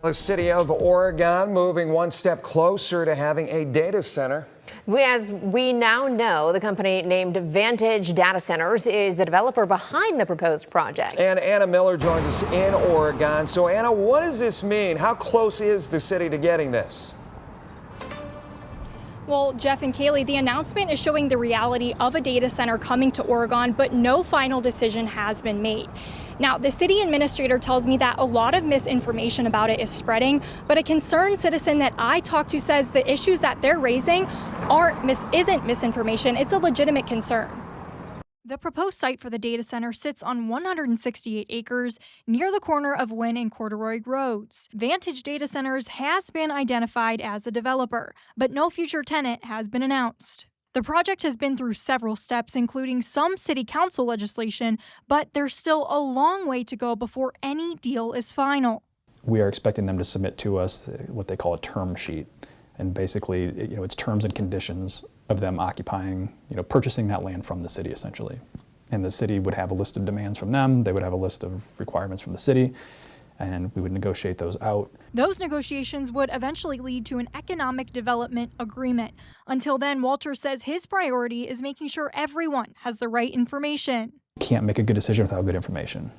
The city of Oregon moving one step closer to having a data center. As we now know, the company named Vantage Data Centers is the developer behind the proposed project. And Anna Miller joins us in Oregon. So Anna, what does this mean? How close is the city to getting this? Well, Jeff and Kaylee, the announcement is showing the reality of a data center coming to Oregon, but no final decision has been made. Now, the city administrator tells me that a lot of misinformation about it is spreading, but a concerned citizen that I talked to says the issues that they're raising isn't misinformation, it's a legitimate concern. The proposed site for the data center sits on 168 acres near the corner of Wynn and Corduroy Roads. Vantage Data Centers has been identified as a developer, but no future tenant has been announced. The project has been through several steps, including some city council legislation, but there's still a long way to go before any deal is final. We are expecting them to submit to us what they call a term sheet. And basically, it's terms and conditions of them occupying, purchasing that land from the city, essentially. And the city would have a list of demands from them. They would have a list of requirements from the city, and we would negotiate those out. Those negotiations would eventually lead to an economic development agreement. Until then, Walter says his priority is making sure everyone has the right information. You can't make a good decision without good information.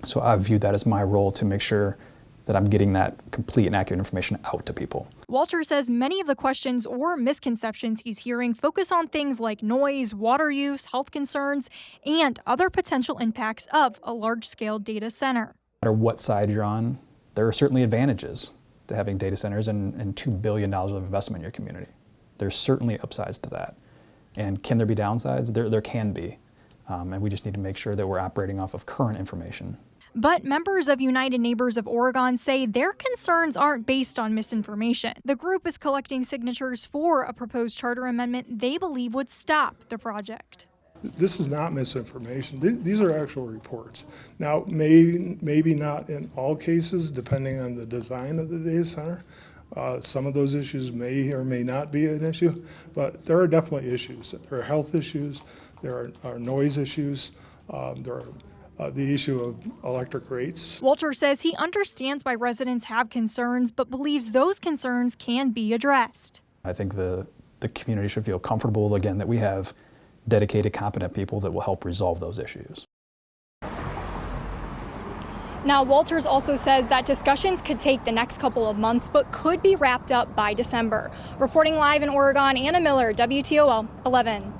So I view that as my role to make sure that I'm getting that complete and accurate information out to people. Walter says many of the questions or misconceptions he's hearing focus on things like noise, water use, health concerns, and other potential impacts of a large-scale data center. No matter what side you're on, there are certainly advantages to having data centers and $2 billion of investment in your community. There's certainly upsides to that. And can there be downsides? There can be. And we just need to make sure that we're operating off of current information. But members of United Neighbors of Oregon say their concerns aren't based on misinformation. The group is collecting signatures for a proposed charter amendment they believe would stop the project. This is not misinformation. These are actual reports. Now, maybe not in all cases, depending on the design of the data center. Some of those issues may or may not be an issue, but there are definitely issues. There are health issues, there are noise issues, there are the issue of electric rates. Walter says he understands why residents have concerns, but believes those concerns can be addressed. I think the community should feel comfortable, again, that we have dedicated, competent people that will help resolve those issues. Now, Walters also says that discussions could take the next couple of months, but could be wrapped up by December. Reporting live in Oregon, Anna Miller, WTOL 11.